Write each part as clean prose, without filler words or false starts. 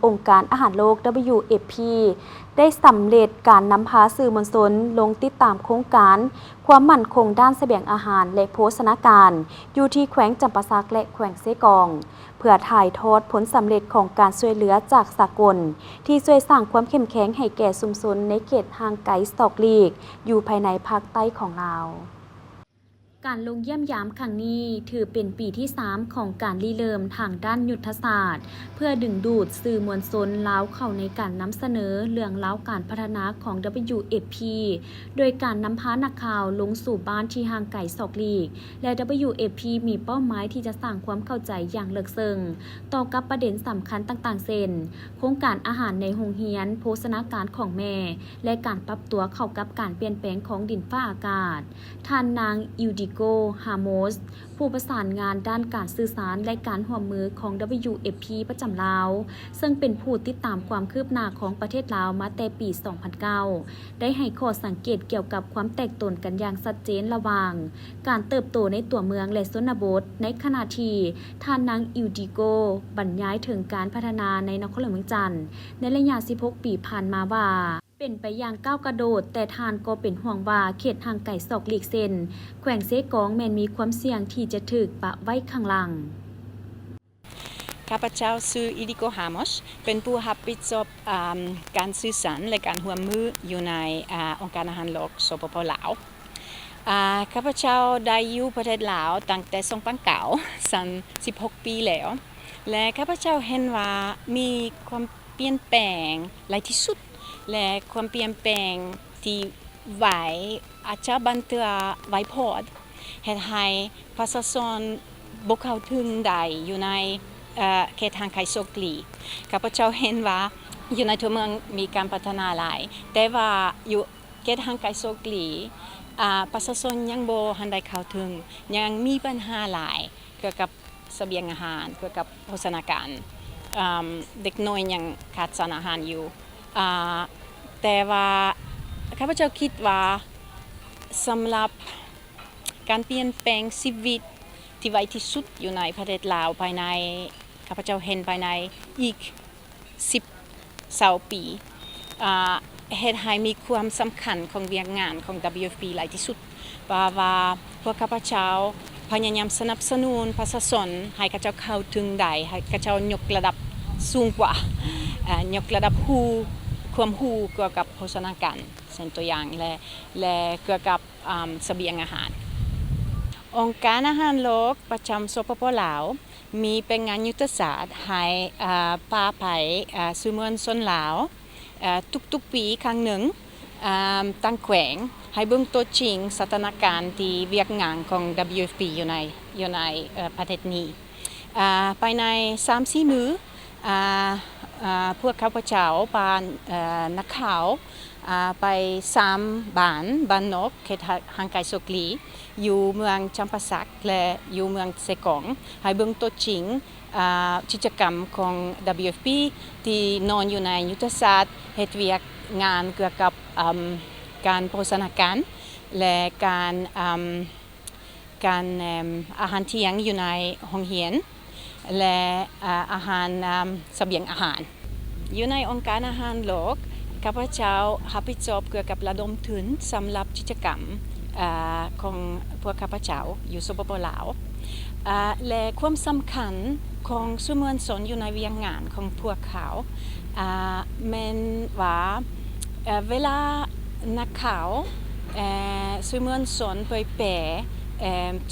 องค์การอาหารโลก WFP ได้สำเร็จการนำพาสื่อมวลชนลงติดตามโครงการความมั่นคงด้านเสบียงอาหารและโภชนาการอยู่ที่แขวงจำปาสักและแขวงเซกองเพื่อถ่ายทอดผลสำเร็จของการช่วยเหลือจากสากลที่ช่วยสร้างความเข้มแข็งให้แก่ชุมชนในเขตห่างไกลสตอกลีกอยู่ภายในภาคใต้ของลาวการลงเยี่ยมยามครั้งนี้ถือเป็นปีที่ 3 ของการริเริ่มทางด้านยุทธศาสตร์เพื่อดึงดูดสื่อมวลชนลาวเข้าในการนำเสนอเรื่องราวการพัฒนาของ WFP โดยการนำพานักข่าวลงสู่บ้านที่ห่างไกลศอกลีกและ WFP มีเป้าหมายที่จะสร้างความเข้าใจอย่างลึกซึ้งต่อกับประเด็นสำคัญต่างๆเช่นโครงการอาหารในโรงเรียนโภชนาการของแม่และการปรับตัวเข้ากับการเปลี่ยนแปลงของดินฟ้าอากาศท่านนางอิวดิโกฮาโมสผู้ประสานงานด้านการสื่อสารและการร่วมมือของ WFP ประจำลาวซึ่งเป็นผู้ติดตามความคืบหน้าของประเทศลาวมาแต่ปี 2009 ได้ให้ข้อสังเกตเกี่ยวกับความแตกต่างกันอย่างชัดเจนระหว่างการเติบโตในตัวเมืองและชนบทในขณะที่ท่านนางอิวดิโกบรรยายถึงการพัฒนาในนครหลวงเวียงจันทน์ในระยะ 16 ปีผ่านมาว่าเป็นไปอย่างก้าวกระโดดแต่ทานก็เป็นห่วงว่าเขตห่างไกลศอกลีกเซนแขวงเซกองแม้นมีความเสี่ยงที่จะถูกปะไว้ข้างหลังข้าพเจ้าชื่ออิดิโกฮามอสเป็นผู้รับผิดชอบการสื่อสารและการร่วมมืออยู่ในองค์การอาหารโลกสปป.ลาวข้าพเจ้าได้อยู่ประเทศลาวตั้งแต่2009สัน16 ปีแล้วและข้าพเจ้าเห็นว่ามีความเปลี่ยนแปลงหลายที่สุดและความเปลี่ยนแปลงที่ไหวอาจจะบันเทือไหวพอดเฮ็ดให้ประชาชนบ่เข้าถึงได้อยู่ในเขตห่างไกลศอกลีกข้าพเจ้าเห็นว่าอยู่ในตัวเมืองมีการพัฒนาหลายแต่ว่าอยู่เขตห่างไกลศอกลีกประชาชนยังบ่ทันได้เข้าถึงยังมีปัญหาหลายเกี่ยวกับเสบียงอาหารเกี่ยวกับโภชนาการเด็กน้อยยังขาดสารอาหารอยู่แต่ว่าข้าพเจ้าคิดว่าสำหรับการเปลี่ยนแปลงชีวิตที่ไวที่สุดอยู่ในประเทศลาวภายในข้าพเจ้าเห็นภายในอีก10-20 ปีเฮ็ดให้มีความสำคัญของเวียกงานของ WFP หลายที่สุดว่าพวกข้าพเจ้าพยายามสนับสนุนประชาชนให้ข้าพเจ้าเข้าถึงได้ให้ข้าพเจ้ายกระดับสูงกว่ายกระดับความรู้เกี่ยวกับโภชนาการเช่นตัวอย่างและเกี่ยวกับเสบียงอาหารองค์การอาหารโลกประจำสปป.ลาวมีเป็นงานยุทธศาสตร์ให้พาไปสื่อมวลชนลาวทุกๆปีครั้งหนึ่งตั้งแขวงให้เบิ่งตัวจริงสถานการณ์ที่เวียกงานของ WFP อยู่ในประเทศนี้ภายใน 3-4 มื้อพวกข้าพเจ้าพานักข่าวไป3 บ้านนอกเขตห่างไกลศอกลีกอยู่เมืองจำปาสักและอยู่เมืองเซกองให้เบิ่งตัวจริงกิจกรรมของ WFP ที่นอนอยู่ในยุทธศาสตร์เฮ็ดเวียกงานเกี่ยวกับการโภชนาการและการอาหารเที่ยงอยู่ในโรงเรียนและอาหารเสบียงอาหารอยู่ในองค์การอาหารโลกข้าพเจ้ารับผิดชอบเกี่ยวกับระดมทุนสำหรับกิจกรรมของพวกข้าพเจ้าอยู่สปป.ลาวและความสำคัญของสื่อมวลชนอยู่ในเวียกงานของพวกเขาแม้นว่าเวลานักข่าวสื่อมวลชนเผยแพร่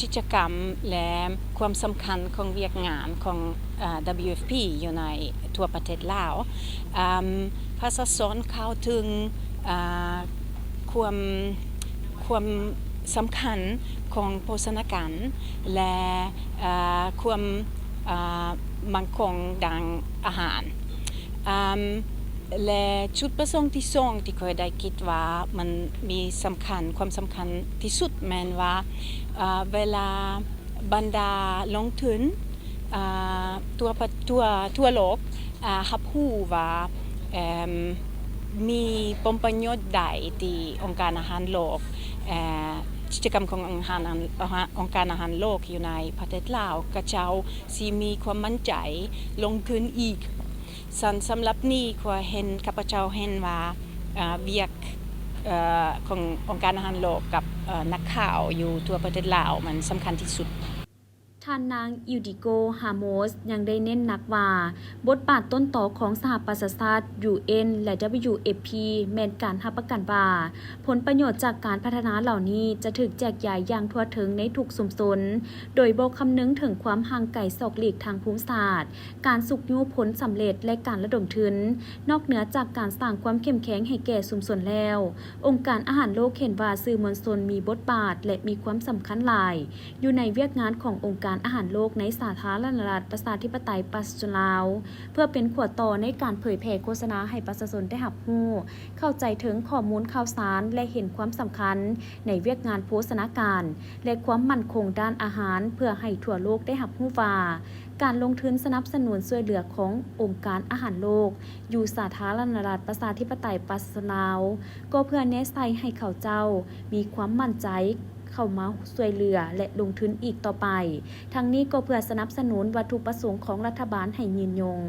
กิจกรรมและความสำคัญของเวียกงานของ WFP อยู่ในทั่วประเทศลาวประชาชนเข้าถึงความสำคัญของโภชนาการและความมั่นคงด้านอาหารและจุดประสงค์ที่สองที่เคยได้คิดว่ามันมีความสำคัญที่สุดแม้นว่าเวลาบรรดาลงทุนทั่วโลกรับรู้ว่ามีผลประโยชน์ใดที่องค์การอาหารโลกกิจกรรมขององค์การอาหารโลกอยู่ในประเทศลาวก็เจ้าสิมีความมั่นใจลงทุนอีก สำหรับนี้ข้าพเจ้าเห็นว่าเวียกขององค์การอาหารโลกกับนักข่าวอยู่ทั่วประเทศลาวมันสำคัญที่สุด ท่านนางอิวดิโก ฮาโมส ยังได้เน้นหนักว่า บทบาทต้นต่อของสหประชาชาติ UN และ WFP แม่นการรับประกันว่า ผลประโยชน์จากการพัฒนาเหล่านี้จะถูกแจกจ่ายอย่างทั่วถึงในทุกชุมชน โดยบ่คำนึงถึงความห่างไกลศอกหลีกทางภูมิศาสตร์ การสุกยูผลสำเร็จและการระดมทุน นอกเหนือจากการสร้างความเข้มแข็งให้แก่ชุมชนแล้ว องค์การอาหารโลกเห็นว่าสื่อมวลชนมีบทบาทและมีความสำคัญหลาย อยู่ในเวียกงานขององค์การอาหารโลกในสาธารณรัฐประชาธิปไตยประชาชนลาวเพื่อเป็นขวดต่อในการเผยแพร่โฆษณาให้ประชาชนได้รับรู้เข้าใจถึงข้อมูลข่าวสารและเห็นความสำคัญในเวียกงานโภชนาการและความมั่นคงด้านอาหารเพื่อให้ทั่วโลกได้รับรู้ว่าการลงทุนสนับสนุนช่วยเหลือขององค์การอาหารโลกอยู่สาธารณรัฐประชาธิปไตยประชาชนลาวก็เพื่อแนะใส่ให้เขาเจ้ามีความมั่นใจเข้ามาช่วยเหลือและลงทุนอีกต่อไปทั้งนี้ก็เพื่อสนับสนุนวัตถุประสงค์ของรัฐบาลให้ยืนยง